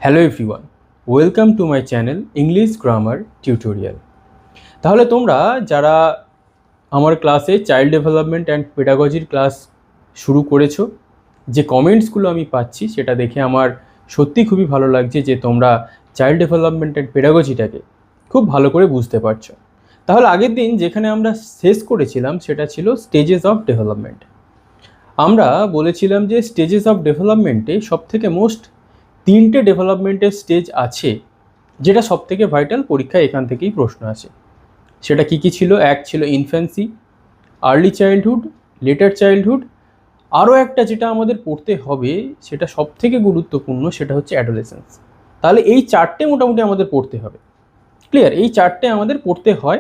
Hello everyone, welcome to my channel English grammar tutorial. তাহলে তোমরা যারা আমার ক্লাসে চাইল্ড ডেভেলপমেন্ট অ্যান্ড পেডাগজির ক্লাস শুরু করেছো, যে কমেন্টসগুলো আমি পাচ্ছি সেটা দেখে আমার সত্যি খুবই ভালো লাগছে যে তোমরা চাইল্ড ডেভেলপমেন্ট অ্যান্ড পেডাগজিটাকে খুব ভালো করে বুঝতে পারছো। তাহলে আগের দিন যেখানে আমরা শেষ করেছিলাম সেটা ছিল স্টেজেস অফ ডেভেলপমেন্ট। আমরা বলেছিলাম যে স্টেজেস অফ ডেভেলপমেন্টে সবথেকে মোস্ট তিনটে ডেভেলপমেন্টের স্টেজ আছে, যেটা সবথেকে ভাইটাল, পরীক্ষায় এখান থেকেই প্রশ্ন আসে। সেটা কি কি ছিল? এক ছিল infancy, early childhood, letter childhood, আরও একটা যেটা আমাদের পড়তে হবে সেটা সবথেকে গুরুত্বপূর্ণ, সেটা হচ্ছে অ্যাডোলেসেন্স। তাহলে এই চারটে মোটামুটি আমাদের পড়তে হবে। ক্লিয়ার? এই চারটে আমাদের পড়তে হয়।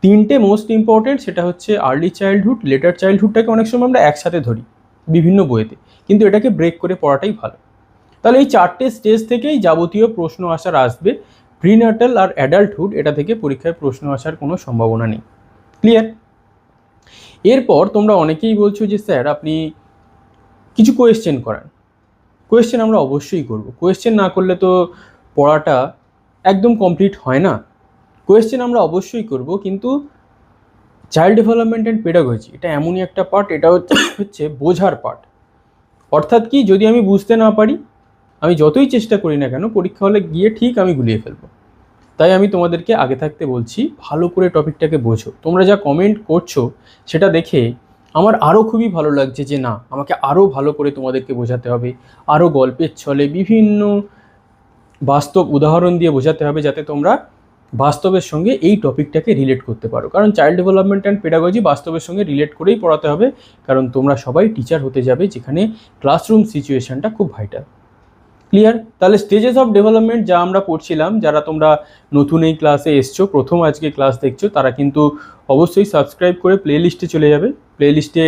তিনটে মোস্ট ইম্পর্টেন্ট, সেটা হচ্ছে আর্লি চাইল্ডহুড, লেটার চাইল্ডহুডটাকে অনেক সময় আমরা একসাথে ধরি বিভিন্ন বইতে, কিন্তু এটাকে ব্রেক করে পড়াটাই ভালো। তাহলে এই চারটে স্টেজ থেকেই যাবতীয় প্রশ্ন আসবে। প্রিনাটাল আর অ্যাডাল্টহুড, এটা থেকে পরীক্ষায় প্রশ্ন আসার কোনো সম্ভাবনা নেই। ক্লিয়ার? এরপর তোমরা অনেকেই বলছো যে স্যার আপনি কিছু কোয়েশ্চেন করান। কোয়েশ্চেন আমরা অবশ্যই করব, কোয়েশ্চেন না করলে তো পড়াটা একদম কমপ্লিট হয় না। কোয়েশ্চেন আমরা অবশ্যই করব, কিন্তু চাইল্ড ডেভেলপমেন্ট অ্যান্ড পেডাগজি এটা এমনই একটা পার্ট, এটা হচ্ছে বোঝার পার্ট। অর্থাৎ কি, যদি আমি বুঝতে না পারি, আমি যতই চেষ্টা করি না কেন, পরীক্ষা হলে গিয়ে ঠিক আমি গুলিয়ে ফেলবো। তাই আমি তোমাদেরকে আগে থাকতে বলছি, ভালো করে টপিকটাকে বোঝো। তোমরা যা কমেন্ট করছো সেটা দেখে আমার আরও খুবই ভালো লাগছে যে না, আমাকে আরও ভালো করে তোমাদেরকে বোঝাতে হবে, আরও গল্পের ছলে বিভিন্ন বাস্তব উদাহরণ দিয়ে বোঝাতে হবে, যাতে তোমরা বাস্তবের সঙ্গে এই টপিকটাকে রিলেট করতে পারো। কারণ চাইল্ড ডেভেলপমেন্ট অ্যান্ড পেডাগজি বাস্তবের সঙ্গে রিলেট করেই পড়াতে হবে, কারণ তোমরা সবাই টিচার হতে যাবে, যেখানে ক্লাসরুম সিচুয়েশনটা খুব ভাইটাল। ক্লিয়ার? তাহলে স্টেজেস অফ ডেভেলপমেন্ট যা আমরা পড়ছিলাম, যারা তোমরা নতুন এই ক্লাসে এসছো, প্রথম আজকে ক্লাস দেখছো, তারা কিন্তু অবশ্যই সাবস্ক্রাইব করে প্লে লিস্টে চলে যাবে। প্লে লিস্টে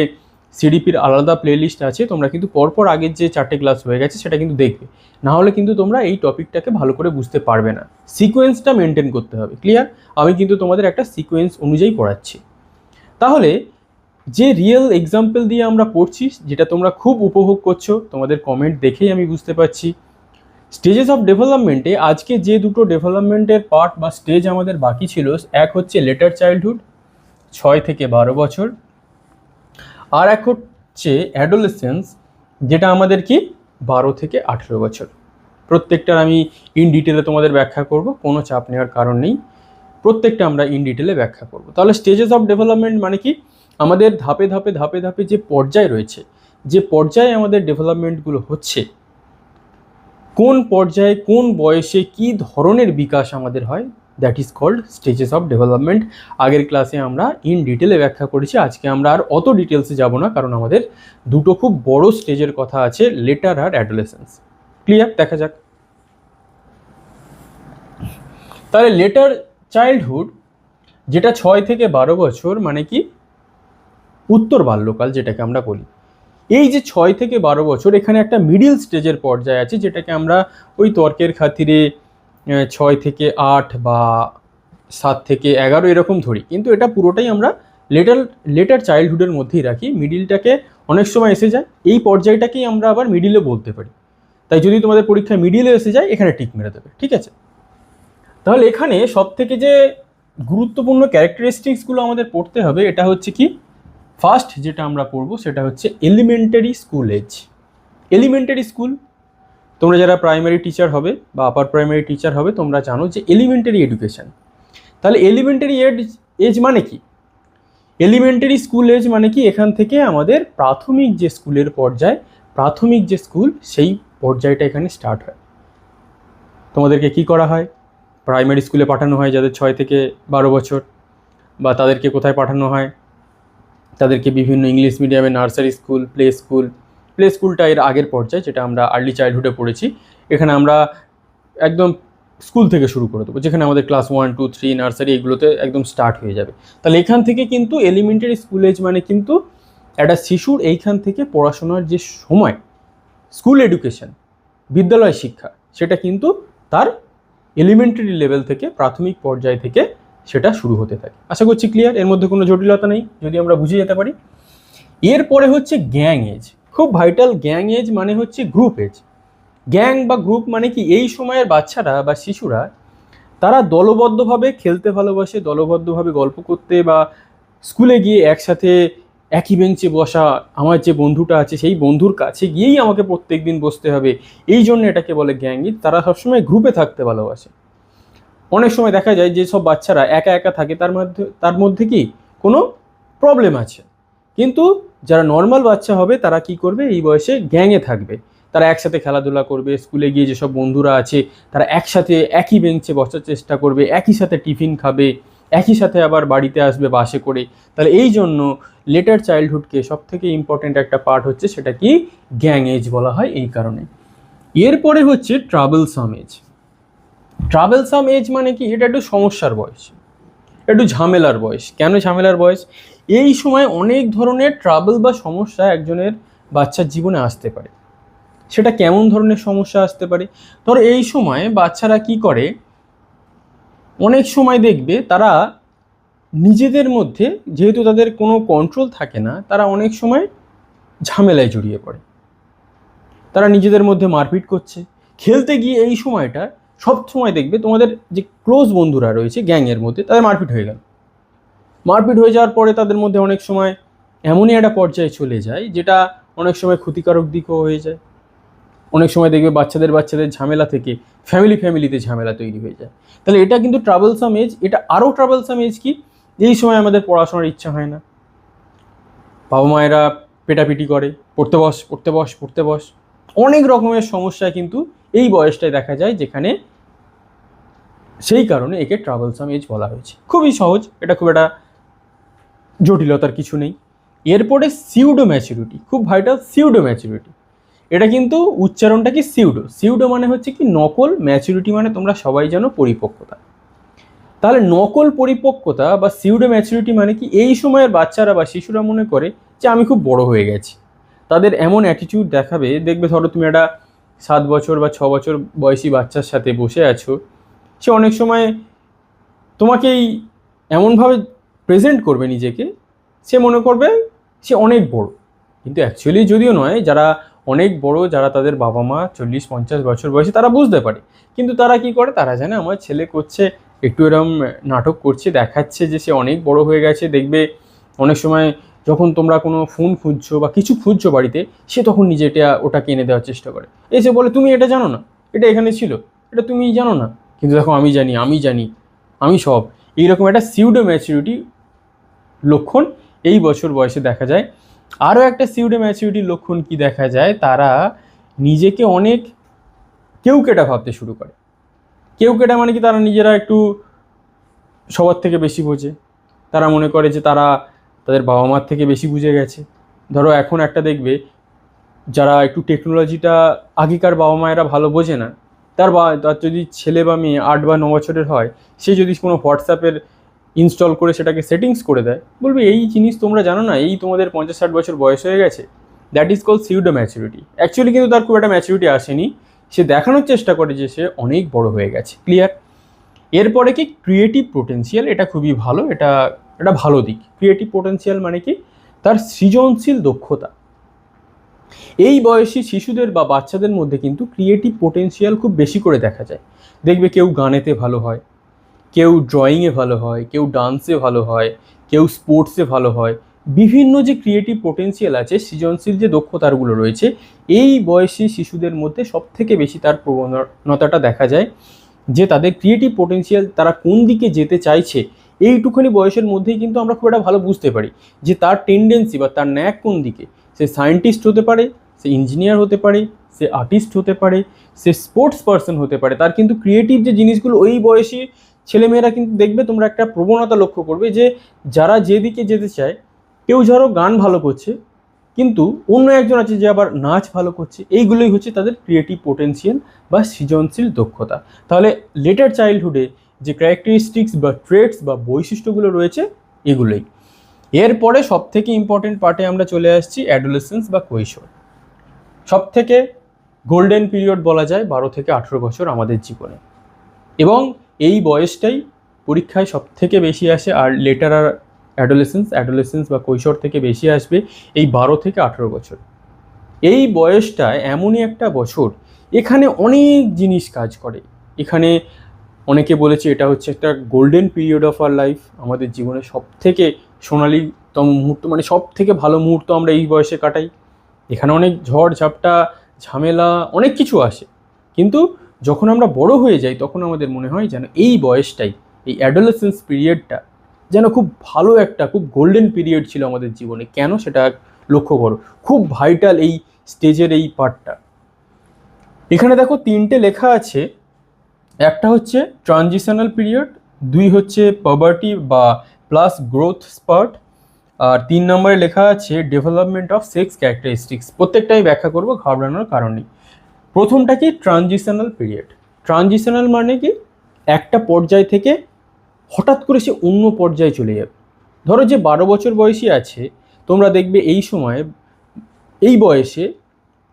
সিডিপির আলাদা প্লে লিস্ট আছে, তোমরা কিন্তু পরপর আগের যে চারটে ক্লাস হয়ে গেছে সেটা কিন্তু দেখবে, না হলে কিন্তু তোমরা এই টপিকটাকে ভালো করে বুঝতে পারবে না। সিকোয়েন্সটা মেনটেন করতে হবে। ক্লিয়ার? আমি কিন্তু তোমাদের একটা সিকোয়েন্স অনুযায়ী পড়াচ্ছি। তাহলে যে রিয়েল এক্সাম্পল দিয়ে আমরা পড়ছি, যেটা তোমরা খুব উপভোগ করছো, তোমাদের কমেন্ট দেখেই আমি বুঝতে পারছি, স্টেজেস অফ ডেভেলপমেন্টে আজকে যে দুটো ডেভেলপমেন্টের পার্ট বা স্টেজ আমাদের বাকি ছিল, এক হচ্ছে লেটার চাইল্ডহুড 6 থেকে 12 বছর, আর এক হচ্ছে অ্যাডোলেসেন্স, যেটা আমাদের কি 12 থেকে 18 বছর। প্রত্যেকটার আমি ইন ডিটেলে তোমাদের ব্যাখ্যা করব, কোনো চাপ নেওয়ার কারণ নেই, প্রত্যেকটা আমরা ইন ডিটেলে ব্যাখ্যা করব। তাহলে স্টেজেস অফ ডেভেলপমেন্ট মানে কি, আমাদের ধাপে ধাপে ধাপে ধাপে যে পর্যায় রয়েছে, যে পর্যায়ে আমাদের ডেভেলপমেন্টগুলো হচ্ছে, কোন পর্যায়ে কোন বয়সে কি ধরনের বিকাশ আমাদের হয়, that is called stages of development. আগের ক্লাসে আমরা ইন ডিটেলে ব্যাখ্যা করেছি, আজকে আমরা আর অত ডিটেলসে যাব না, কারণ আমাদের দুটো খুব বড় স্টেজের কথা আছে, লেটার আর অ্যাডোলেসেন্স। ক্লিয়ার? দেখা যাক। তাহলে লেটার চাইল্ডহুড, যেটা 6 থেকে 12 বছর, মানে কি উত্তর বাল্যকাল যেটাকে আমরা বলি। এই যে 6 থেকে 12 বছর, এখানে একটা মিডিল স্টেজের পর্যায় আছে, যেটাকে আমরা ওই তর্কের খাতিরে 6 থেকে 8 বা 7 থেকে 11 এরকম ধরি, কিন্তু এটা পুরোটাই আমরা লেটার চাইল্ডহুডের মধ্যেই রাখি। মিডিলটাকে অনেক সময় এসে যায়, এই পর্যায়টাকেই আমরা আবার মিডিলে বলতে পারি। তাই যদি তোমাদের পরীক্ষায় মিডিলে এসে যায়, এখানে টিক মেরে দেবে। ঠিক আছে? তাহলে এখানে সব থেকে যে গুরুত্বপূর্ণ ক্যারেক্টারিস্টিক্সগুলো আমাদের পড়তে হবে, এটা হচ্ছে কি, ফার্স্ট যেটা আমরা পড়বো সেটা হচ্ছে elementary school age. Elementary school, তোমরা যারা প্রাইমারি টিচার হবে বা আপার প্রাইমারি টিচার হবে, তোমরা জানো যে এলিমেন্টারি এডুকেশন। তাহলে এলিমেন্টারি এজ মানে কি? এলিমেন্টারি স্কুল এজ মানে কি, এখান থেকে আমাদের প্রাথমিক যে স্কুলের পর্যায়, প্রাথমিক যে স্কুল, সেই পর্যায়টা এখানে স্টার্ট হয়। তোমাদেরকে কি করা হয়? প্রাইমারি স্কুলে পাঠানো হয় যাদের 6 থেকে 12 বছর, বা তাদেরকে কোথায় পাঠানো হয়, তাদেরকে বিভিন্ন ইংলিশ মিডিয়ামে নার্সারি স্কুল, প্লে স্কুলটা এর আগের পর্যায়ে, যেটা আমরা আর্লি চাইল্ডহুডে পড়েছি। এখানে আমরা একদম স্কুল থেকে শুরু করে দেবো, যেখানে আমাদের ক্লাস 1, 2, 3 নার্সারি এগুলোতে একদম স্টার্ট হয়ে যাবে। তাহলে এখান থেকে কিন্তু এলিমেন্টারি স্কুল এজ মানে কিন্তু একটা শিশুর এইখান থেকে পড়াশোনার যে সময়, স্কুল এডুকেশন, বিদ্যালয় শিক্ষা, সেটা কিন্তু তার এলিমেন্টারি লেভেল থেকে, প্রাথমিক পর্যায় থেকে সেটা শুরু হতে থাকে। আশা করছি ক্লিয়ার, এর মধ্যে কোনো জটিলতা নেই যদি আমরা বুঝে যেতে পারি। এরপরে হচ্ছে গ্যাং এজ, খুব ভাইটাল। গ্যাং এজ মানে হচ্ছে গ্রুপ এজ। গ্যাং বা গ্রুপ মানে কি, এই সময়ের বাচ্চারা বা শিশুরা তারা দলবদ্ধভাবে খেলতে ভালোবাসে, দলবদ্ধভাবে গল্প করতে, বা স্কুলে গিয়ে একসাথে একই বেঞ্চে বসা, আমার যে বন্ধুটা আছে সেই বন্ধুর কাছে গিয়েই আমাকে প্রত্যেক দিন বসতে হবে, এই জন্য এটাকে বলে গ্যাংই। তারা সবসময় গ্রুপে থাকতে ভালোবাসে। অনেক সময় দেখা যায় যে সব বাচ্চারা একা একা থাকে, তার মধ্যে কি কোনো প্রবলেম আছে, কিন্তু যারা নর্মাল বাচ্চা হবে তারা কি করবে, এই বয়সে গ্যাংয়ে থাকবে। তারা একসাথে খেলাধুলা করবে, স্কুলে গিয়ে যেসব বন্ধুরা আছে তারা একসাথে একই বেঞ্চে বসার চেষ্টা করবে, একই সাথে টিফিন খাবে, একই সাথে আবার বাড়িতে আসবে বাসে করে। তাহলে এই জন্য লেটার চাইল্ডহুডকে সব থেকে ইম্পর্টেন্ট একটা পার্ট হচ্ছে সেটা কি, গ্যাং এজ বলা হয় এই কারণে। এরপরে হচ্ছে ট্রাভেলসাম এজ। ট্রাভেলসাম এজ মানে কি, এটা একটু সমস্যার বয়স, একটু ঝামেলার বয়স। কেন ঝামেলার বয়স? এই সময় অনেক ধরনের ট্রাবল বা সমস্যা একজনের বাচ্চার জীবনে আসতে পারে। সেটা কেমন ধরনের সমস্যা আসতে পারে? ধরো এই সময় বাচ্চারা কি করে, অনেক সময় দেখবে তারা নিজেদের মধ্যে, যেহেতু তাদের কোনো কন্ট্রোল থাকে না, তারা অনেক সময় ঝামেলায় জড়িয়ে পড়ে। তারা নিজেদের মধ্যে মারপিট করছে খেলতে গিয়ে। এই সময়টা সব সময় দেখবে তোমাদের যে ক্লোজ বন্ধুরা রয়েছে গ্যাংয়ের মধ্যে, তাদের মারপিট হয়ে গেল। মারপিট হয়ে যাওয়ার পরে তাদের মধ্যে অনেক সময় এমনই একটা পর্যায়ে চলে যায় যেটা অনেক সময় ক্ষতিকারক দিকও হয়ে যায়। অনেক সময় দেখবে বাচ্চাদের ঝামেলা থেকে ফ্যামিলিতে ঝামেলা তৈরি হয়ে যায়। তাহলে এটা কিন্তু ট্রাভেলসাম এজ। এটা আরও ট্রাভেলসাম এজ কি, এই সময় আমাদের পড়াশোনার ইচ্ছা হয় না, বাবা মায়েরা পেটাপিটি করে, পড়তে বস। অনেক রকমের সমস্যা কিন্তু এই বয়সটায় দেখা যায়, যেখানে সেই কারণে একে ট্রাভেলসাম এজ বলা হয়েছে। খুবই সহজ, এটা খুব একটা জটিলতার কিছু নেই। এরপরে সিউডো ম্যাচুরিটি, খুব ভাইটাল। সিউডো ম্যাচুরিটি, এটা কিন্তু উচ্চারণটা কি, সিউডো মানে হচ্ছে কি নকল, ম্যাচুরিটি মানে তোমরা সবাই জানো পরিপক্কতা। তাহলে নকল পরিপক্কতা বা সিউডো ম্যাচুরিটি মানে কি, এই সময়ের বাচ্চারা বা শিশুরা মনে করে যে আমি খুব বড় হয়ে গেছি। তাদের এমন অ্যাটিটিউড দেখাবে, দেখবে ধরো তুমি একটা 7 বছর বা 6 বছর বয়সী বাচ্চার সাথে বসে আছো, সে অনেক সময় তোমাকেই এমনভাবে প্রেজেন্ট করবে নিজেকে, সে মনে করবে সে অনেক বড়, কিন্তু অ্যাকচুয়ালি যদিও নয়। যারা অনেক বড়, যারা তাদের বাবা মা 40-50 বছর বয়সে, তারা বুঝতে পারে। কিন্তু তারা কি করে, তারা জানে আমার ছেলে করছে একটু এরম নাটক করছে, দেখাচ্ছে যে সে অনেক বড় হয়ে গেছে। দেখবে অনেক সময় যখন তোমরা কোনো ফোন খুঁজছো বা কিছু খুঁজছো বাড়িতে, সে তখন নিজে ওটাকে এনে দেওয়ার চেষ্টা করে, এসে বলে তুমি এটা জানো না, এটা এখানে ছিল, এটা তুমি জানো না। কিন্তু দেখো আমি জানি, আমি সব। এইরকম একটা সিউডো ম্যাচুরিটি লক্ষণ এই বছর বয়সে দেখা যায়। আরও একটা সিউডো ম্যাচুরিটির লক্ষণ কি দেখা যায়, তারা নিজেকে অনেক কেউকেটা ভাবতে শুরু করে। কেউকেটা মানে কি, তারা নিজেরা একটু সবার থেকে বেশি বোঝে। তারা মনে করে যে তারা তাদের বাবা মার থেকে বেশি বুঝে গেছে। ধরো এখন একটা দেখবে, যারা একটু টেকনোলজিটা আগেকার বাবা মায়েরা ভালো বোঝে না, তার যদি ছেলে বা মেয়ে 8 বা 9 বছরের হয়, সে যদি কোনো হোয়াটসঅ্যাপের ইনস্টল করে সেটাকে সেটিংস করে দেয়, বলবে এই জিনিস তোমরা জানো না, এই তোমাদের 50-60 বছর বয়স হয়ে গেছে। That is call pseudo maturity. Actually কিন্তু তার খুব একটা ম্যাচুরিটি আসেনি, সে দেখানোর চেষ্টা করে যে সে অনেক বড় হয়ে গেছে। ক্লিয়ার? এরপরে কি, ক্রিয়েটিভ পোটেন্সিয়াল। এটা খুবই ভালো, এটা ভালো দিক। ক্রিয়েটিভ পোটেন্সিয়াল মানে কি, তার সৃজনশীল দক্ষতা। এই বয়সী শিশুদের বা বাচ্চাদের মধ্যে কিন্তু ক্রিয়েটিভ পোটেন্সিয়াল খুব বেশি করে দেখা যায়। দেখবে কেউ গানেতে ভালো হয়, কেউ ড্রয়িংয়ে ভালো হয়, কেউ ডান্সে ভালো হয়, কেউ স্পোর্টসে ভালো হয়। বিভিন্ন যে ক্রিয়েটিভ পোটেন্সিয়াল আছে, সৃজনশীল যে দক্ষতাগুলো রয়েছে, এই বয়সী শিশুদের মধ্যে সবথেকে বেশি তার প্রবণতাটা দেখা যায়, যে তাদের ক্রিয়েটিভ পোটেন্সিয়াল তারা কোন দিকে যেতে চাইছে। এইটুখানি বয়সের মধ্যেই কিন্তু আমরা খুব একটা ভালো বুঝতে পারি যে তার টেন্ডেন্সি বা তার ন্যাক কোন দিকে। সে সায়েন্টিস্ট হতে পারে, সে ইঞ্জিনিয়ার হতে পারে, সে আর্টিস্ট হতে পারে, সে স্পোর্টস পার্সন হতে পারে। তার কিন্তু ক্রিয়েটিভ যে জিনিসগুলো, ওই বয়সী ছেলেমেয়েরা কিন্তু দেখবে তোমরা একটা প্রবণতা লক্ষ্য করবে যে যারা যেদিকে যেতে চায়, কেউ ধরো গান ভালো করছে, কিন্তু অন্য একজন আছে যে আবার নাচ ভালো করছে, এইগুলোই হচ্ছে তাদের ক্রিয়েটিভ পোটেন্সিয়াল বা সৃজনশীল দক্ষতা। তাহলে লেটার চাইল্ডহুডে যে ক্যারেক্টারিস্টিক্স বা ট্রেটস বা বৈশিষ্ট্যগুলো রয়েছে, এগুলোই। এরপরে সবথেকে ইম্পর্টেন্ট পার্টে আমরা চলে আসছি, অ্যাডোলেসেন্স বা কৈশোর। সবথেকে গোল্ডেন পিরিয়ড বলা যায় 12 থেকে 18 বছর আমাদের জীবনে, এবং এই বয়সটাই পরীক্ষায় সবথেকে বেশি আসে। আর লেটার আর অ্যাডোলেসেন্স বা কৈশোর থেকে বেশি আসবে এই 12 থেকে 18 বছর। এই বয়সটা এমনই একটা বছর, এখানে অনেক জিনিস কাজ করে। এখানে অনেকে বলেছে এটা হচ্ছে একটা golden period of our life, আমাদের জীবনে সব থেকে সোনালিতম মুহূর্ত, মানে সব থেকে ভালো মুহূর্ত আমরা এই বয়সে কাটাই। এখানে অনেক ঝড় ঝাপটা ঝামেলা অনেক কিছু আসে, কিন্তু যখন আমরা বড় হয়ে যাই তখন আমাদের মনে হয় যেন এই বয়সটাই, এই অ্যাডোলেসেন্স পিরিয়ডটা যেন খুব ভালো একটা, খুব গোল্ডেন পিরিয়ড ছিল আমাদের জীবনে। কেন সেটা লক্ষ্য করো, খুব ভাইটাল এই স্টেজের এই পার্টটা। এখানে দেখো তিনটে লেখা আছে, একটা হচ্ছে ট্রানজিশনাল পিরিয়ড, দুই হচ্ছে পাবার্টি বা প্লাস গ্রোথ স্পার্ট, আর 3 নম্বরে লেখা আছে ডেভেলপমেন্ট অফ সেক্স ক্যারেক্টারিস্টিক্স। প্রত্যেকটাই ব্যাখ্যা করব, ঘাবড়ানোর কারণ নেই। প্রথমটা কি ট্রানজিশনাল পিরিয়ড। ট্রানজিশনাল মানে কি, একটা পর্যায় থেকে হঠাৎ করে সে অন্য পর্যায়ে চলে যাবে। ধরো যে 12 বছর বয়সী আছে, তোমরা দেখবে এই সময়, এই বয়সে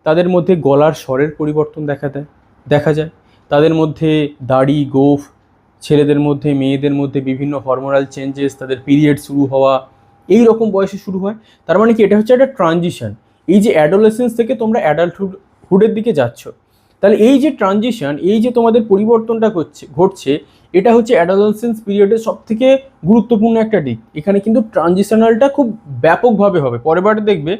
তাদের মধ্যে গলার স্বরের পরিবর্তন দেখা যায়, তাদের মধ্যে দাড়ি গোঁফ, ছেলেদের মধ্যে মেয়েদের মধ্যে বিভিন্ন হরমোনাল চেঞ্জেস, তাদের পিরিয়ড শুরু হওয়া এই রকম বয়সে শুরু হয়। তার মানে কি, এটা হচ্ছে একটা ট্রানজিশন। এই যে অ্যাডোলেসেন্স থেকে তোমরা অ্যাডাল্টহুডের দিকে যাচ্ছ, তাহলে এই যে ট্রানজিশন, এই যে তোমাদের পরিবর্তনটা ঘটছে, এটা হচ্ছে অ্যাডোলেসেন্স পিরিয়ডের সবথেকে গুরুত্বপূর্ণ একটা দিক। এখানে কিন্তু ট্রানজিশনালটা খুব ব্যাপকভাবে হবে। পরেরবার দেখবে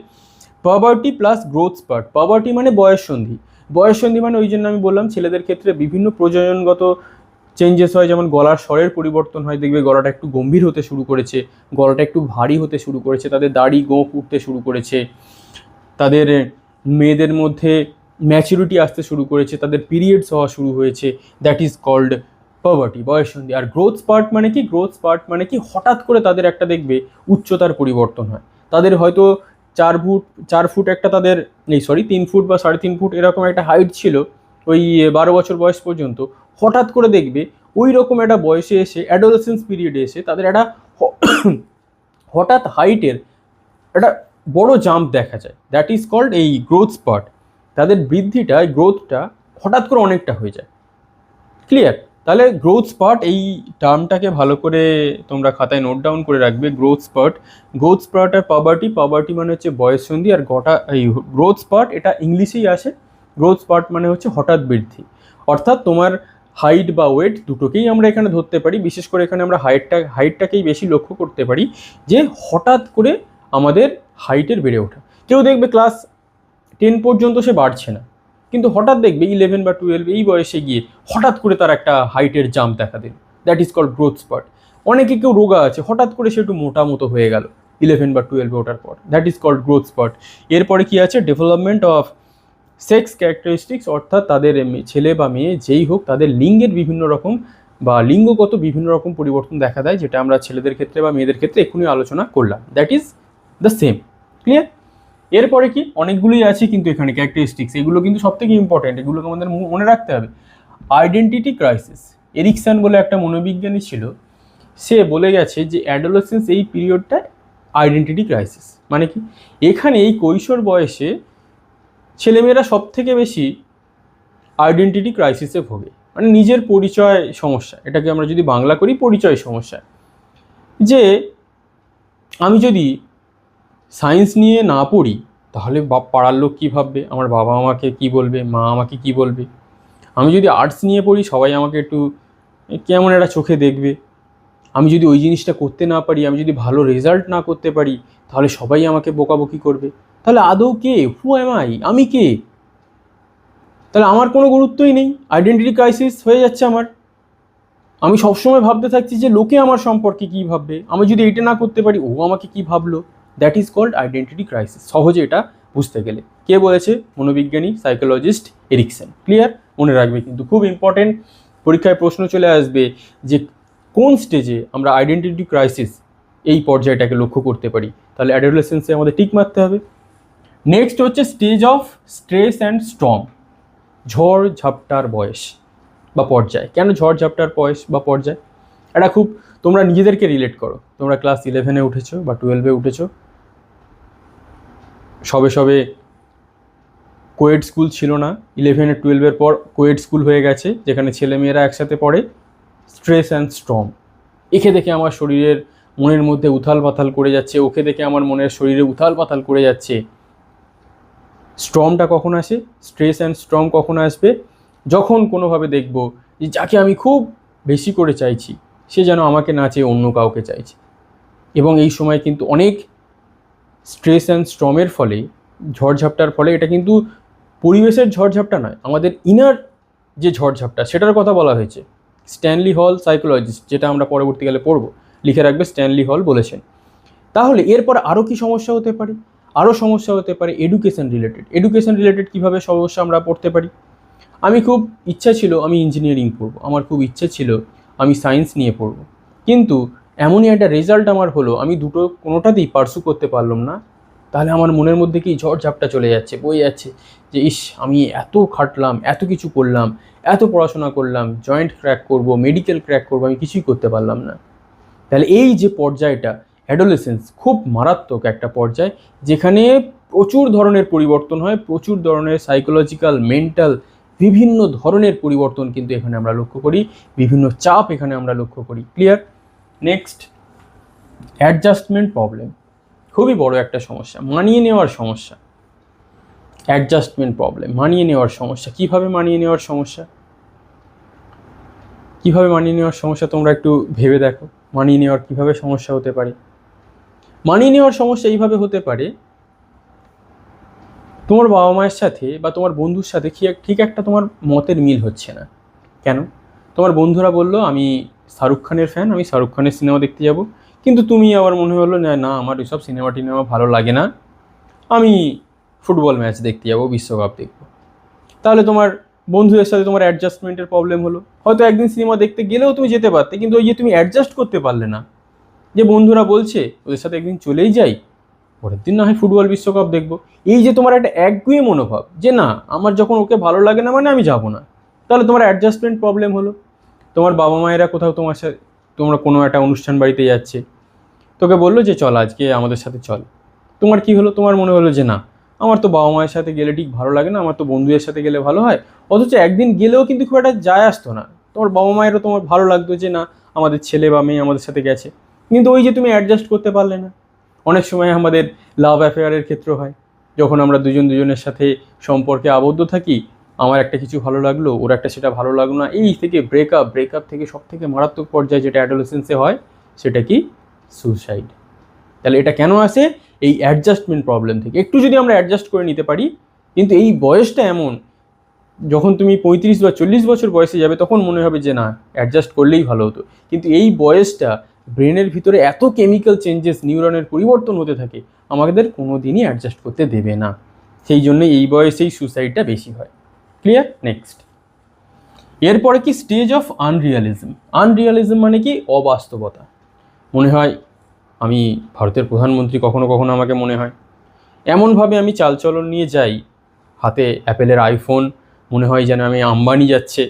পাবার্টি প্লাস গ্রোথ স্পার্ট। পাবার্টি মানে বয়ঃসন্ধি, বয়ঃসন্ধি মানে ওই জন্য আমি বললাম ছেলেদের ক্ষেত্রে বিভিন্ন প্রজননগত চেঞ্জেস হয়, যেমন গলার স্বরের পরিবর্তন হয়, দেখবে গলাটা একটু গম্ভীর হতে শুরু করেছে, গলাটা একটু ভারী হতে শুরু করেছে, তাদের দাড়ি গোঁফ উঠতে শুরু করেছে, তাদের মেয়েদের মধ্যে ম্যাচুরিটি আসতে শুরু করেছে, তাদের পিরিয়ডস হওয়া শুরু হয়েছে, দ্যাট ইজ কল্ড পাবার্টি, বয়ঃসন্ধি। আর গ্রোথ স্পার্ট মানে কি, গ্রোথ স্পার্ট মানে কি হঠাৎ করে তাদের একটা দেখবে উচ্চতার পরিবর্তন হয়। তাদের হয়তো 4 ফুট একটা তাদের 3 ফুট বা 3.5 ফুট এরকম একটা হাইট ছিল ওই 12 বছর বয়স পর্যন্ত, হঠাৎ করে দেখবে ওই রকম একটা বয়সে এসে, অ্যাডোলেসেন্স পিরিয়ডে এসে তাদের একটা হঠাৎ হাইটের একটা বড় জাম্প দেখা যায়, দ্যাট ইজ কল্ড এই গ্রোথ স্পার্ট। তাদের বৃদ্ধিটা, গ্রোথটা হঠাৎ করে অনেকটা হয়ে যায়। ক্লিয়ার? তাহলে গ্রোথ স্পার্ট এই টার্মটাকে ভালো করে তোমরা খাতায় নোট ডাউন করে রাখবে। গ্রোথ স্পার্ট আর পাবার্টি মানে হচ্ছে বয়ঃসন্ধি, আর এই গ্রোথ স্পার্ট এটা ইংলিশেই আসে। গ্রোথ স্পার্ট মানে হচ্ছে হঠাৎ বৃদ্ধি, অর্থাৎ তোমার হাইট বা ওয়েট দুটোকেই আমরা এখানে ধরতে পারি। বিশেষ করে এখানে আমরা হাইটটাকেই বেশি লক্ষ্য করতে পারি, যে হঠাৎ করে আমাদের হাইটের বেড়ে ওঠা। কেউ দেখবে ক্লাস 10 পর্যন্ত সে বাড়ছে না, কিন্তু হঠাৎ দেখবে 11 বা 12 এই বয়সে গিয়ে হঠাৎ করে তার একটা হাইটের জাম্প দেখা দিল, দ্যাট ইজ কল্ড গ্রোথ স্পার্ট। অনেকে কেউ রোগা আছে, হঠাৎ করে সে একটু মোটা মতো হয়ে গেল 11 বা 12 ওঠার পর, দ্যাট ইজ কল্ড গ্রোথ স্পার্ট। এরপরে কি আছে, ডেভেলপমেন্ট অফ সেক্স ক্যারেক্টারিস্টিক্স, অর্থাৎ তাদের ছেলে বা মেয়ে যেই হোক, তাদের লিঙ্গের বিভিন্ন রকম বা লিঙ্গগত বিভিন্ন রকম পরিবর্তন দেখা দেয়, যেটা আমরা ছেলেদের ক্ষেত্রে বা মেয়েদের ক্ষেত্রে এক্ষুনি আলোচনা করলাম, that is the same. Clear? এরপরে কি, অনেকগুলোই আছে কিন্তু এখানে ক্যারেক্টারিস্টিক্স, এগুলো কিন্তু সব থেকে ইম্পর্টেন্ট, এগুলোকে আমাদের মনে রাখতে হবে। আইডেন্টিটি ক্রাইসিস, এরিকসন বলে একটা মনোবিজ্ঞানী ছিল, সে বলে গেছে যে অ্যাডোলেসেন্স এই পিরিয়ডটা আইডেন্টিটি ক্রাইসিস। মানে কি, এখানে এই কৈশোর বয়সে ছেলেমেয়েরা সব থেকে বেশি আইডেন্টিটি ক্রাইসিসে ভোগে, মানে নিজের পরিচয় সমস্যা, এটাকে আমরা যদি বাংলা করি পরিচয় সমস্যা। যে আমি যদি সায়েন্স নিয়ে না পড়ি তাহলে পাড়ার লোক কী ভাববে, আমার বাবা আমাকে কী বলবে, মা আমাকে কী বলবে। আমি যদি আর্টস নিয়ে পড়ি সবাই আমাকে একটু কেমন একটা চোখে দেখবে। আমি যদি ওই জিনিসটা করতে না পারি, আমি যদি ভালো রেজাল্ট না করতে পারি, তাহলে সবাই আমাকে বকাবকি করবে। তাহলে আদৌ কে, হু এম আই, আমি কে? তাহলে আমার কোনো গুরুত্বই নেই, আইডেন্টিটি ক্রাইসিস হয়ে যাচ্ছে আমার। আমি সবসময় ভাবতে থাকছি যে লোকে আমার সম্পর্কে কী ভাববে, আমি যদি এটা না করতে পারি ও আমাকে কী ভাবলো। That is called identity crisis, সহজে এটা বুঝতে গেলে। কে বলেছে? মনোবিজ্ঞানী সাইকোলজিস্ট এরিকসন। ক্লিয়ার? মনে রাখবে কিন্তু, খুব ইম্পর্টেন্ট, পরীক্ষায় প্রশ্ন চলে আসবে যে কোন স্টেজে আমরা আইডেন্টিটি ক্রাইসিস এই পর্যায়টাকে লক্ষ্য করতে পারি। তাহলে অ্যাডোলেসেন্সে আমাদের টিক মারতে হবে। নেক্সট হচ্ছে stage of stress and storm, ঝড় ঝাপটার বয়স বা পর্যায়। কেন ঝড় ঝাপটার বয়স বা পর্যায়? এটা খুব, তোমরা নিজেদেরকে রিলেট করো। তোমরা ক্লাস 11-এ উঠেছো বা 12-এ উঠেছো, সবে কোয়েড স্কুল ছিল না, 11-12-এর পর কোয়েড স্কুল হয়ে গেছে, যেখানে ছেলে মেয়েরা একসাথে পড়ে। স্ট্রেস অ্যান্ড স্টর্ম, একে দেখে আমার শরীরের মনের মধ্যে উথাল পাথাল করে যাচ্ছে, ওকে দেখে আমার মনের শরীরে উথাল পাথাল করে যাচ্ছে। স্ট্রমটা কখন আসে, স্ট্রেস অ্যান্ড স্ট্রম কখন আসবে, যখন কোনোভাবে দেখব যে যাকে আমি খুব বেশি করে চাইছি সে যেন আমাকে না চেয়ে অন্য কাউকে চাইছে। এবং এই সময় কিন্তু অনেক স্ট্রেস অ্যান্ড স্ট্রমের ফলে, ঝড়ঝাপটার ফলে, এটা কিন্তু পরিবেশের ঝড়ঝাপটা নয়, আমাদের ইনার যে ঝড়ঝাপটা সেটার কথা বলা হয়েছে। স্ট্যানলি হল সাইকোলজিস্ট, যেটা আমরা পরবর্তীকালে পড়ব, লিখে রাখবে স্ট্যানলি হল বলেছেন। তাহলে এরপর আরও কি সমস্যা হতে পারে? আরও সমস্যা হতে পারে এডুকেশন রিলেটেড। এডুকেশন রিলেটেড কীভাবে সমস্যা আমরা পড়তে পারি? আমি খুব ইচ্ছা ছিল আমি ইঞ্জিনিয়ারিং পড়বো, আমার খুব ইচ্ছে ছিল আমি সায়েন্স নিয়ে পড়বো, কিন্তু এমনই একটা রেজাল্ট আমার হলো আমি দুটো কোনোটাতেই পার্সু করতে পারলাম না। তাহলে আমার মনের মধ্যে কি ঝড়ঝাপটা চলে যাচ্ছে, বয়ে যাচ্ছে যে ইস, আমি এত খাটলাম, এত কিছু করলাম, এত পড়াশোনা করলাম, জয়েন্ট ক্র্যাক করব, মেডিকেল ক্র্যাক করব, আমি কিছুই করতে পারলাম না। তাহলে এই যে পর্যায়টা, অ্যাডোলেসেন্স, খুব মারাত্মক একটা পর্যায়, যেখানে প্রচুর ধরনের পরিবর্তন হয়, প্রচুর ধরনের সাইকোলজিক্যাল, মেন্টাল, বিভিন্ন ধরনের পরিবর্তন কিন্তু এখানে আমরা লক্ষ্য করি, বিভিন্ন চাপ এখানে আমরা লক্ষ্য করি। ক্লিয়ার? নেক্সট, অ্যাডজাস্টমেন্ট প্রবলেম, খুবই বড় একটা সমস্যা, মানিয়ে নেওয়ার সমস্যা। অ্যাডজাস্টমেন্ট প্রবলেম, মানিয়ে নেওয়ার সমস্যা। কিভাবে মানিয়ে নেওয়ার সমস্যা? কিভাবে মানিয়ে নেওয়ার সমস্যা তোমরা একটু ভেবে দেখো, মানিয়ে নেওয়ার কিভাবে সমস্যা হতে পারে? মানিয়ে নেওয়ার সমস্যা এইভাবে হতে পারে, তোমার বাবা মায়ের সাথে বা তোমার বন্ধুর সাথে ঠিক একটা তোমার মতের মিল হচ্ছে না। কেন? তোমার বন্ধুরা বললো আমি শাহরুখ খানের ফ্যান, আমি শাহরুখ খানের সিনেমা দেখতে যাব, কিন্তু তুমি আবার মনে হলো না আমার ওইসব সিনেমা টিনেমা ভালো লাগে না, আমি ফুটবল ম্যাচ দেখতে যাবো, বিশ্বকাপ দেখবো। তাহলে তোমার বন্ধুদের সাথে তোমার অ্যাডজাস্টমেন্টের প্রবলেম হলো। হয়তো একদিন সিনেমা দেখতে গেলেও তুমি যেতে পারতে, কিন্তু ওই যে তুমি অ্যাডজাস্ট করতে পারলে না, যে বন্ধুরা বলছে ওদের সাথে একদিন চলেই যাই, পরের দিন না হয় ফুটবল বিশ্বকাপ দেখবো। এই যে তোমার একটা একগুঁয়ে মনোভাব যে না, আমার যখন ওকে ভালো লাগে না মানে আমি যাব না, তাহলে তোমার অ্যাডজাস্টমেন্ট প্রবলেম হলো। তোমার বাবা মায়েরা কোথাও তোমার সাথে, তোমরা কোনো একটা অনুষ্ঠান বাড়িতে যাচ্ছে, তোকে বললো যে চল আজকে আমাদের সাথে চল, তোমার কি হলো, তোমার মনে হলো যে না, আমার তো বাবা মায়ের সাথে গেলে ঠিক ভালো লাগে না, আমার তো বন্ধুদের সাথে গেলে ভালো হয়। অথচ একদিন গেলেও কিন্তু খুব একটা যায় আসতো না, তোমার বাবা মায়েরও তোমার ভালো লাগতো যে না আমাদের ছেলে বা মেয়ে আমাদের সাথে গেছে, কিন্তু ওই যে তুমি অ্যাডজাস্ট করতে পারলে না। অনেক সময় আমাদের লাভ অ্যাফেয়ারের ক্ষেত্র হয়, যখন আমরা দুজনের সাথে সম্পর্কে আবদ্ধ থাকি, আমার একটা কিছু ভালো লাগলো, ওর একটা সেটা ভালো লাগলো না, এই থেকে ব্রেকআপ থেকে সব থেকে মারাত্মক পর্যায়ে যেটা অ্যাডোলেসেন্সে হয় সেটা কি? সুসাইড। তাহলে এটা কেন আসে? এই অ্যাডজাস্টমেন্ট প্রবলেম থেকে। একটু যদি আমরা অ্যাডজাস্ট করে নিতে পারি, কিন্তু এই বয়সটা এমন, যখন তুমি 35 বা 40 বছর বয়সে যাবে তখন মনে হবে যে না, অ্যাডজাস্ট করলেই ভালো হতো। কিন্তু এই বয়সটা ব্রেনের ভিতরে এত কেমিক্যাল চেঞ্জেস, নিউরনের পরিবর্তন হতে থাকে, আমাদের কোনো দিনই অ্যাডজাস্ট করতে দেবে না। সেই জন্যই এই বয়সেই সুসাইডটা বেশি হয়। ক্লিয়ার? নেক্সট, এরপরে কি? Stage of আনরিয়ালিজম। আনরিয়ালিজম মানে কি? অবাস্তবতা। মনে হয় আমি ভারতের প্রধানমন্ত্রী, কখনো কখনো আমাকে মনে হয় এমনভাবে আমি চালচলন নিয়ে যাই, হাতে অ্যাপেলের আইফোন, মনে হয় যেন আমি আম্বানি যাচ্ছে,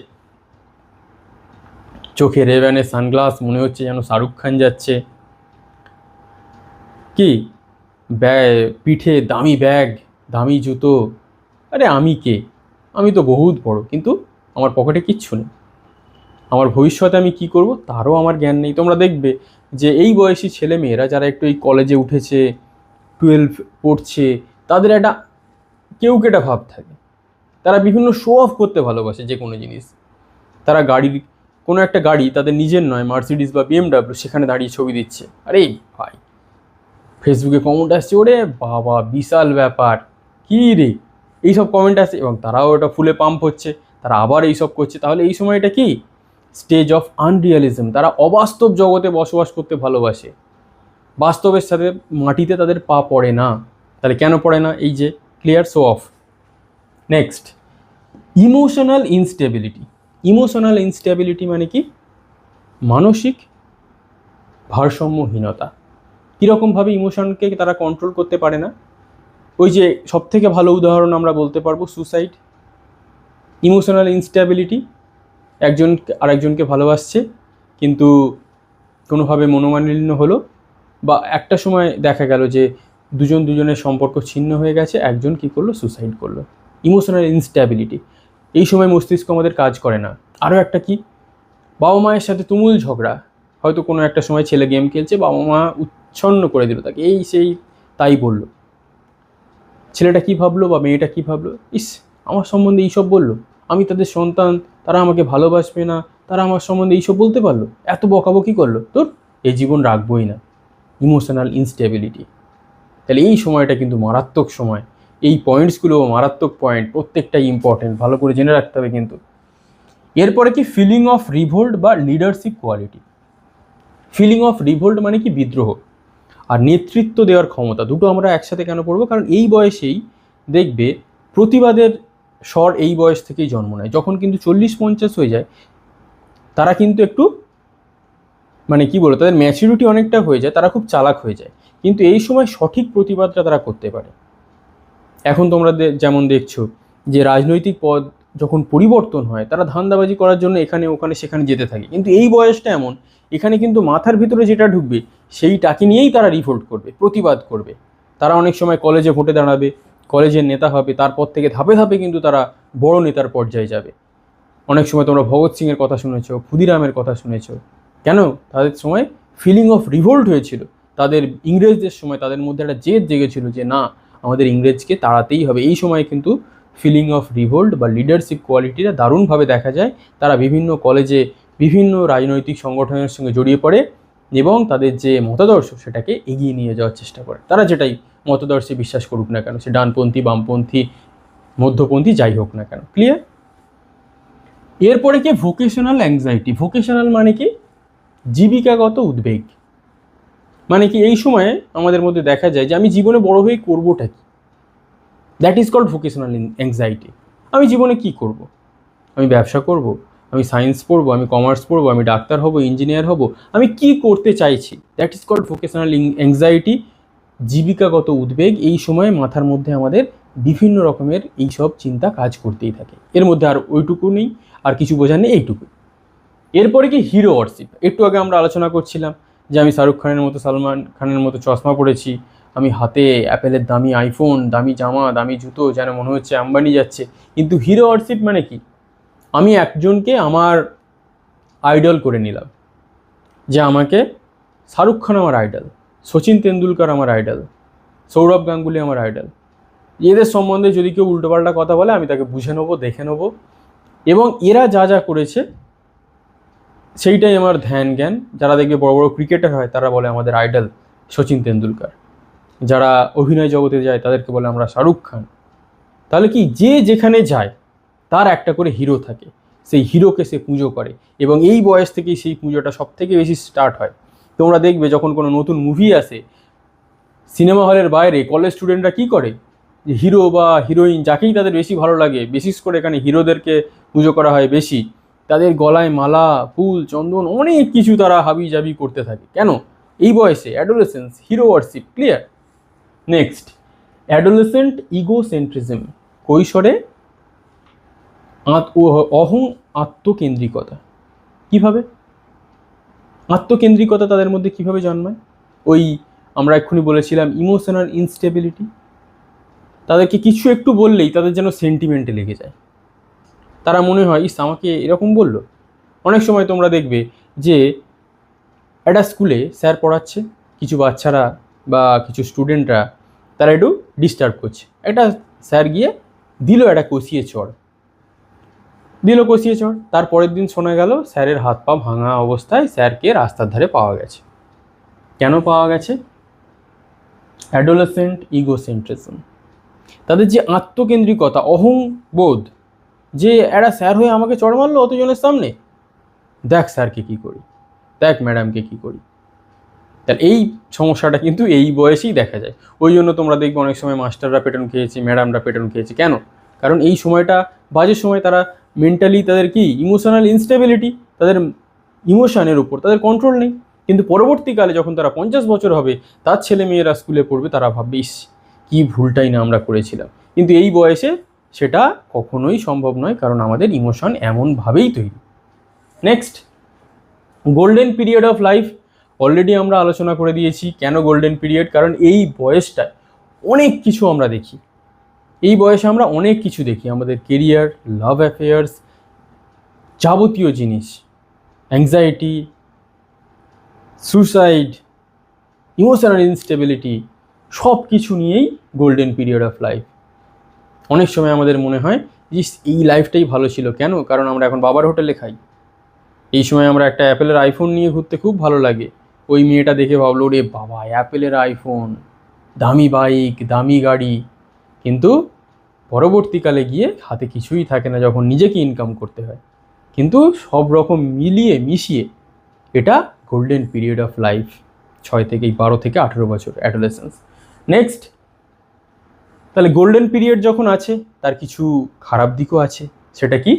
চোখে রেব্যানের সানগ্লাস, মনে হচ্ছে যেন শাহরুখ খান যাচ্ছে, কি পিঠে দামি ব্যাগ, দামি জুতো। আরে আমি কে? আমি তো বহুত বড়, কিন্তু আমার পকেটে কিচ্ছু নেই। আমার ভবিষ্যতে আমি কি করব তারও আমার জ্ঞান নেই। তোমরা দেখবে যে এই বয়সী ছেলেমেয়েরা যারা একটু এই কলেজে উঠেছে, 12 পড়ছে, তাদের একটা কেউকেটা ভাব থাকে, তারা বিভিন্ন শো অফ করতে ভালোবাসে যে কোনো জিনিস। তারা গাড়ির, কোনো একটা গাড়ি তাদের নিজের নয়, মার্সিডিস বা বিএমডাব্লিউ, সেখানে দাঁড়িয়ে ছবি দিচ্ছে। আরে ভাই, ফেসবুকে কমেন্ট আসছে, ওরে বাবা বিশাল ব্যাপার, কী রে, এইসব কমেন্ট আসছে, এবং তারাও এটা ফুলে পাম্প হচ্ছে, তারা আবার এইসব করছে। তাহলে এই সময় এটা কি? Stage of unrealism. তারা অবাস্তব জগতে বসবাস করতে ভালোবাসে, বাস্তবের সাথে মাটিতে তাদের পা পড়ে না। তাহলে কেন পড়ে না? এই যে clear, show off. Next, emotional instability. Emotional instability মানে কি? মানসিক ভারসাম্যহীনতা। কীরকমভাবে ইমোশনকে তারা কন্ট্রোল করতে পারে না? ওই যে সবথেকে ভালো উদাহরণ আমরা বলতে পারবো সুসাইড। ইমোশনাল ইনস্টেবিলিটি, একজন আরেকজনকে ভালোবাসছে, কিন্তু কোনোভাবে মনোমালিন্য হলো, বা একটা সময় দেখা গেল যে দুজনের সম্পর্ক ছিন্ন হয়ে গেছে, একজন কী করলো? সুসাইড করলো। Emotional instability. এই সময় মস্তিষ্ক আমাদের কাজ করে না। আরও একটা কি? বাবা মায়ের সাথে তুমুল ঝগড়া, হয়তো কোনো একটা সময় ছেলে গেম খেলছে, বাবা মা উচ্ছন্ন করে দিল তাকে, এই সেই তাই বলল, ছেলেটা কী ভাবলো বা মেয়েটা কী ভাবলো, ইস আমার সম্বন্ধে এইসব বললো, আমি তাদের সন্তান, তারা আমাকে ভালোবাসবে না, তারা আমার সম্বন্ধে এইসব বলতে পারলো, এত বকাবকি করলো, তোর এই জীবন রাখবই না। Emotional instability. তাহলে এই সময়টা কিন্তু মারাত্মক সময়, এই পয়েন্টসগুলো মারাত্মক পয়েন্ট, প্রত্যেকটাই ইম্পর্টেন্ট, ভালো করে জেনে রাখতে হবে কিন্তু। এরপরে কি ফিলিং অফ রিভোল্ট বা leadership quality. Feeling of revolt মানে কি বিদ্রোহ, আর নেতৃত্ব দেওয়ার ক্ষমতা, দুটো আমরা একসাথে কেন পড়বো, কারণ এই বয়সেই দেখবে প্রতিবাদের স্বর এই বয়স থেকেই জন্ম নেয়। যখন কিন্তু 40-50 হয়ে যায় তারা কিন্তু একটু মানে কি বলো, তাদের ম্যাচুরিটি অনেকটা হয়ে যায়, তারা খুব চালাক হয়ে যায়, কিন্তু এই সময় সঠিক প্রতিবাদটা তারা করতে পারে। এখন তোমরা যেমন দেখছো যে রাজনৈতিক পদ যখন পরিবর্তন হয় তারা ধান্দাবাজি করার জন্য এখানে ওখানে সেখানে যেতে থাকে, কিন্তু এই বয়সটা এমন, এখানে কিন্তু মাথার ভিতরে যেটা ঢুকবে সেইটাকে নিয়েই তারা রিভোল্ট করবে, প্রতিবাদ করবে। তারা অনেক সময় কলেজে ভোটে দাঁড়াবে, কলেজের নেতা হবে, তারপর থেকে ধাপে ধাপে কিন্তু তারা বড় নেতার পর্যায়ে যাবে। অনেক সময় তোমরা ভগৎ সিংয়ের কথা শুনেছো, ক্ষুদিরামের কথা শুনেছো। কেন? তাদের সময় ফিলিং অফ রিভোল্ট হয়েছিল, তাদের ইংরেজদের সময় তাদের মধ্যে একটা জেদ জেগেছিল যে না, আমাদের ইংরেজকে তাড়াতেই হবে। এই সময় কিন্তু ফিলিং অফ রিভোল্ট বা লিডারশিপ কোয়ালিটিটা দারুণভাবে দেখা যায়। তারা বিভিন্ন কলেজে বিভিন্ন রাজনৈতিক সংগঠনের সঙ্গে জড়িয়ে পড়ে এবং তাদের যে মতাদর্শ সেটাকে এগিয়ে নিয়ে যাওয়ার চেষ্টা করে। তারা যেটাই মতাদর্শে বিশ্বাস করুক না কেন, সে ডানপন্থী, বামপন্থী, মধ্যপন্থী যাই হোক না কেন। ক্লিয়ার? এরপরে কি ভোকেশনাল অ্যাংজাইটি। ভোকেশনাল মানে কি জীবিকাগত উদ্বেগ। মানে কি এই সময়ে আমাদের মধ্যে দেখা যায় যে আমি জীবনে বড় হয়ে করবোটা কি, that is called vocational anxiety. আমি জীবনে কি করব? আমি ব্যবসা করব, আমি সায়েন্স পড়বো, আমি কমার্স পড়বো, আমি ডাক্তার হব, ইঞ্জিনিয়ার হব, আমি কি করতে চাইছি, that is called vocational anxiety. জীবিকাগত উদ্বেগ। এই সময় মাথার মধ্যে আমাদের বিভিন্ন রকমের এইসব চিন্তা কাজ করতেই থাকে। এর মধ্যে আর ওইটুকু নেই, আর কিছু বোঝার নেই, এইটুকু। এরপরে কি হিরো ওয়ারশিপ। একটু আগে আমরা আলোচনা করছিলাম যে আমি শাহরুখ খানের মতো, সালমান খানের মতো চশমা পরেছি, আমি হাতে অ্যাপেলের দামি আইফোন, দামি জামা, দামি জুতো, যেন মনে হচ্ছে আম্বানি যাচ্ছে। কিন্তু হিরো ওয়ারশিপ মানে কি, আমি একজনকে আমার আইডল করে নিলাম, যে আমাকে শাহরুখ খান আমার আইডল, সচিন তেন্ডুলকর আমার আইডল, সৌরভ গাঙ্গুলি আমার আইডল। এদের সম্বন্ধে যদি কেউ উল্টোপাল্টা কথা বলে আমি তাকে বুঝে নেবো, দেখে নেবো, এবং এরা যা যা করেছে সেইটাই আমার ধ্যান জ্ঞান। যারা দেখবে বড় বড় ক্রিকেটার হয় তারা বলে আমাদের আইডল সচিন তেন্ডুলকর, যারা অভিনয় জগতে যায় তাদেরকে বলে আমরা শাহরুখ খান। তাহলে কি, যে যেখানে যায় তার একটা করে হিরো থাকে, সেই হিরোকে সে পুজো করে, এবং এই বয়স থেকেই সেই পুজোটা সব থেকে বেশি স্টার্ট হয়। তোমরা দেখবে যখন কোনো নতুন মুভি আসে, সিনেমা হলের বাইরে কলেজ স্টুডেন্টরা কী করে, যে হিরো বা হিরোইন যাকেই তাদের বেশি ভালো লাগে, বিশেষ করে এখানে হিরোদেরকে পুজো করা হয় বেশি, তাদের গলায় মালা, ফুল, চন্দন, অনেক কিছু তারা হাবি জাবি করতে থাকে। কেন? এই বয়সে adolescence, hero worship. Clear? Next, adolescent egocentrism. কৈশোরে আত্মকেন্দ্রিকতা। কিভাবে আত্মকেন্দ্রিকতা তাদের মধ্যে কিভাবে জন্মায়? ওই আমরা এক্ষুনি বলেছিলাম ইমোশনাল ইনস্টেবিলিটি। তাদেরকে কিছু একটু বললেই তাদের যেন সেন্টিমেন্টে লেগে যায়, তারা মনে হয় ইস আমাকে এরকম বলল। অনেক সময় তোমরা দেখবে যে একটা স্কুলে স্যার পড়াচ্ছে, কিছু বাচ্চারা বা কিছু স্টুডেন্টরা তারা একটু ডিস্টার্ব করছে, একটা স্যার গিয়ে দিল একটা কষিয়ে চড়, তার পরের দিন শোনা গেল স্যারের হাত পা ভাঙা অবস্থায় স্যারকে রাস্তার ধারে পাওয়া গেছে। কেন পাওয়া গেছে? অ্যাডোলেসেন্ট ইগোসেন্ট্রিজম। তাদের যে আত্মকেন্দ্রিকতা, অহংবোধ, যে একটা স্যার হয়ে আমাকে চড় মারলো অতজনের সামনে, দেখ স্যারকে কী করি, দেখ ম্যাডামকে কী করি। তাহলে এই সমস্যাটা কিন্তু এই বয়সেই দেখা যায়। ওই জন্য তোমরা দেখবে অনেক সময় মাস্টাররা পেটন খেয়েছে, ম্যাডামরা পেটন খেয়েছে। কেন? কারণ এই সময়টা বাজে সময়, তারা মেন্টালি তাদের কি ইমোশনাল ইনস্টেবিলিটি, তাদের ইমোশনের উপর তাদের কন্ট্রোল নেই। কিন্তু পরবর্তীকালে যখন তারা 50 বছর হবে, তার ছেলে মেয়েরা স্কুলে পড়বে, তারা ভাববে ইস কী ভুলটাই না আমরা করেছিলাম। কিন্তু এই বয়সে সেটা কখনোই সম্ভব নয়, কারণ আমাদের ইমোশন এমনভাবেই তৈরি। Next, golden period of life. Already আমরা আলোচনা করে দিয়েছি কেন গোল্ডেন পিরিয়ড, কারণ এই বয়সটায় অনেক কিছু আমরা দেখি। এই বয়সে আমরা অনেক কিছু দেখি, আমাদের কেরিয়ার, লাভ অ্যাফেয়ার্স, যাবতীয় জিনিস, অ্যাংজাইটি, সুসাইড, ইমোশনাল ইনস্টেবিলিটি, সব কিছু নিয়েই গোল্ডেন পিরিয়ড অফ লাইফ। অনেক সময় আমাদের মনে হয় যে এই লাইফটাই ভালো ছিল, কেন? কারণ আমরা এখন বাবার হোটেলে খাই। এই সময় আমরা একটা অ্যাপেলের আইফোন নিয়ে ঘুরতে খুব ভালো লাগে, ওই মেয়েটা দেখে ভাবলো রে বাবা অ্যাপেলের আইফোন, দামি বাইক, দামি গাড়ি, কিন্তু পরবর্তীকালে গিয়ে হাতে কিছুই থাকে না যখন নিজেকে ইনকাম করতে হয়। কিন্তু সব রকম মিলিয়ে মিশিয়ে এটা গোল্ডেন পিরিয়ড অফ লাইফ, 12 থেকে 18 বছর, অ্যাডোলেসেন্স। নেক্সট, তাহলে গোল্ডেন পিরিয়ড যখন আছে তার কিছু খারাপ দিকও আছে। সেটা কি?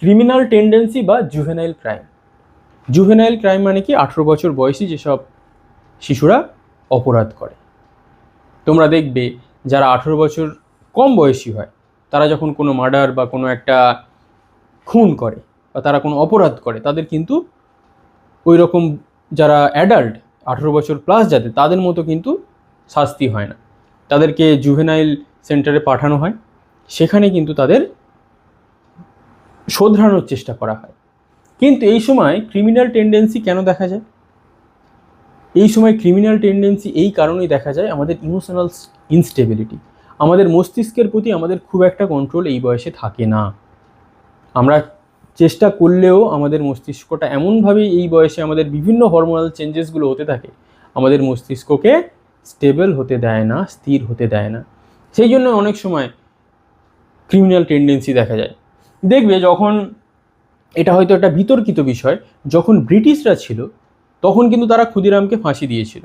ক্রিমিনাল টেন্ডেন্সি বা জুভেনাইল ক্রাইম। জুভেনাইল ক্রাইম মানে কি? 18 বছর বয়সী যেসব শিশুরা অপরাধ করে। তোমরা দেখবে যারা 18 বছর কম বয়সী হয় তারা যখন কোনো মার্ডার বা কোনো একটা খুন করে বা তারা কোনো অপরাধ করে, তাদের কিন্তু ওই রকম যারা অ্যাডাল্ট 18 বছর প্লাস যাদের, তাদের মতো কিন্তু শাস্তি হয় না। তাদেরকে জুভেনাইল সেন্টারে পাঠানো হয়, সেখানে কিন্তু তাদের শোধরানোর চেষ্টা করা হয়। কিন্তু এই সময় ক্রিমিনাল টেন্ডেন্সি কেন দেখা যায়? এই সময় ক্রিমিনাল টেন্ডেন্সি এই কারণেই দেখা যায়, আমাদের ইমোশনাল ইনস্টেবিলিটি, আমাদের মস্তিষ্কের প্রতি আমাদের খুব একটা কন্ট্রোল এই বয়সে থাকে না। আমরা চেষ্টা করলেও আমাদের মস্তিষ্কটা এমনভাবে এই বয়সে আমাদের বিভিন্ন হরমোনাল চেঞ্জেসগুলো হতে থাকে, আমাদের মস্তিষ্ককে স্টেবল হতে দেয় না, স্থির হতে দেয় না। সেই জন্য অনেক সময় ক্রিমিনাল টেন্ডেন্সি দেখা যায়। দেখবে যখন, এটা হয়তো একটা বিতর্কিত বিষয়, যখন ব্রিটিশরা ছিল তখন কিন্তু তারা ক্ষুদিরামকে ফাঁসি দিয়েছিল।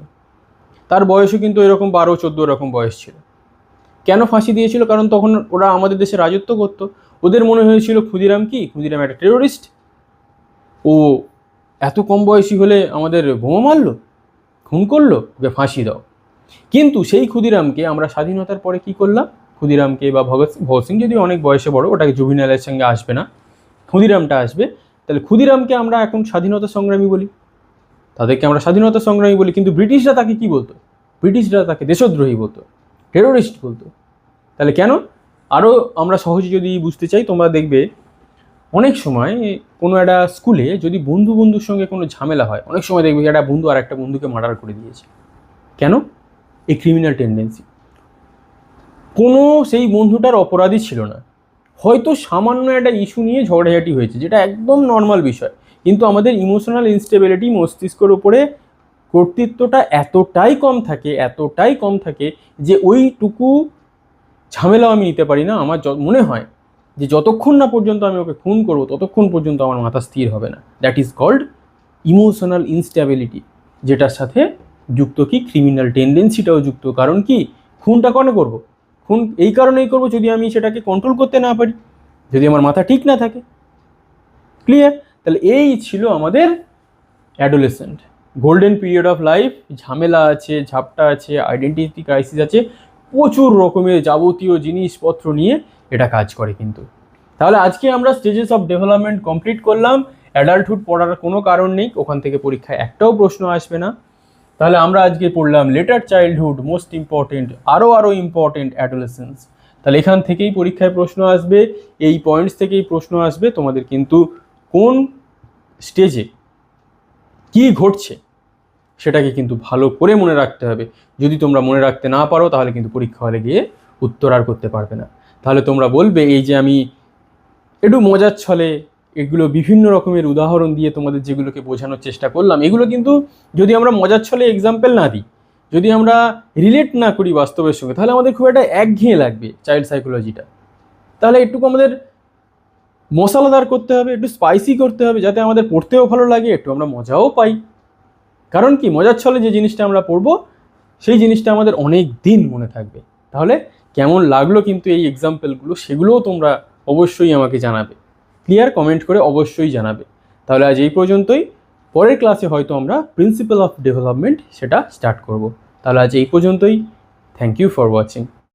তার বয়সও কিন্তু এরকম 12-14 এরকম বয়স ছিল। কেন ফাঁসি দিয়েছিল? কারণ তখন ওরা আমাদের দেশে রাজত্ব করতো। ওদের মনে হয়েছিল ক্ষুদিরাম কি? ক্ষুদিরাম একটা টেরোরিস্ট, ও এত কম বয়সী হলে আমাদের বোমা মারলো, খুন করলো, ওকে ফাঁসি দাও। কিন্তু সেই ক্ষুদিরামকে আমরা স্বাধীনতার পরে কি করলাম? ক্ষুদিরামকে বা ভগৎ সিং যদি অনেক বয়সে বড়, ওটাকে জুভিনাইলের সঙ্গে আসবে না, ক্ষুদিরামটা আসবে। তাহলে ক্ষুদিরামকে আমরা এখন স্বাধীনতা সংগ্রামী বলি, তাদেরকে আমরা স্বাধীনতা সংগ্রামী বলি। কিন্তু ব্রিটিশরা তাকে কি বলতো? ব্রিটিশরা তাকে দেশদ্রোহী বলতো, টেরোরিস্ট বলতো। তাহলে কেন? আরও আমরা সহজে যদি বুঝতে চাই, তোমরা দেখবে অনেক সময় কোনো একটা স্কুলে যদি বন্ধুর সঙ্গে কোনো ঝামেলা হয়, অনেক সময় দেখবে একটা বন্ধু আর একটা বন্ধুকে মার্ডার করে দিয়েছে। কেন? এই ক্রিমিনাল টেন্ডেন্সি। কোনো সেই বন্ধুটার অপরাধী ছিল না, হয়তো সামান্য একটা ইস্যু নিয়ে ঝগড়াঝাটি হয়েছে, যেটা একদম নর্মাল বিষয়, কিন্তু আমাদের ইমোশনাল ইনস্টেবিলিটি, মস্তিষ্কের উপরে কর্তৃত্বটা এতটাই কম থাকে যে ওইটুকু ঝামেলাও আমি নিতে পারি না। আমার মনে হয় যে যতক্ষণ না পর্যন্ত আমি ওকে খুন করবো ততক্ষণ পর্যন্ত আমার মাথা স্থির হবে না। That is called emotional instability, যেটার সাথে যুক্ত কি? ক্রিমিনাল টেন্ডেন্সিটাও যুক্ত। কারণ কি? খুনটা কেন করবো? খুন এই কারণেই করবো যদি আমি সেটাকে কন্ট্রোল করতে না পারি, যদি আমার মাথা ঠিক না থাকে। ক্লিয়ার? তাহলে এই ছিল আমাদের adolescent, golden period of life. ঝামেলা আছে, ঝাপটা আছে, আইডেন্টিটি ক্রাইসিস আছে, প্রচুর রকমের যাবতীয় জিনিসপত্র নিয়ে এটা কাজ করে কিন্তু। তাহলে আজকে আমরা স্টেজেস অফ ডেভেলপমেন্ট কমপ্লিট করলাম। অ্যাডাল্টহুড পড়ার কোনো কারণ নেই, ওখান থেকে পরীক্ষায় একটাও প্রশ্ন আসবে না। তাহলে আমরা আজকে পড়লাম লেটার চাইল্ডহুড, মোস্ট ইম্পর্টেন্ট, আরও ইম্পর্টেন্ট অ্যাডোলেসেন্স। তাহলে এখান থেকেই পরীক্ষায় প্রশ্ন আসবে, এই পয়েন্টস থেকেই প্রশ্ন আসবে। তোমাদের কিন্তু কোন স্টেজে কি ঘটছে সেটাকে কিন্তু ভালো করে মনে রাখতে হবে। যদি তোমরা মনে রাখতে না পারো তাহলে কিন্তু পরীক্ষা হলে গিয়ে উত্তর আর করতে পারবে না। তাহলে তোমরা বলবে এই যে আমি একটু মজার ছলে এগুলো বিভিন্ন রকমের উদাহরণ দিয়ে তোমাদের যেগুলোকে বোঝানোর চেষ্টা করলাম, এগুলো কিন্তু যদি আমরা মজার ছলে এক্সাম্পল না দিই, যদি আমরা রিলেট না করি বাস্তবের সঙ্গে, তাহলে আমাদের খুব একটা একঘেয়ে লাগবে চাইল্ড সাইকোলজিটা। তাহলে একটুকু আমাদের মশলাদার করতে হবে, একটু স্পাইসি করতে হবে, যাতে আমাদের পড়তেও ভালো লাগে, একটু আমরা মজাও পাই। কারণ কি? মজার ছলে যে জিনিসটা আমরা পড়বো সেই জিনিসটা আমাদের অনেক দিন মনে থাকবে। তাহলে কেমন লাগলো কিন্তু এই এক্সাম্পলগুলো, সেগুলোও তোমরা অবশ্যই আমাকে জানাবে, ক্লিয়ার কমেন্ট করে অবশ্যই জানাবে। তাহলে আজ এই পর্যন্তই, পরের ক্লাসে হয়তো আমরা প্রিন্সিপাল অফ ডেভেলপমেন্ট সেটা স্টার্ট করব। তাহলে আজ এই পর্যন্তই। Thank you for watching.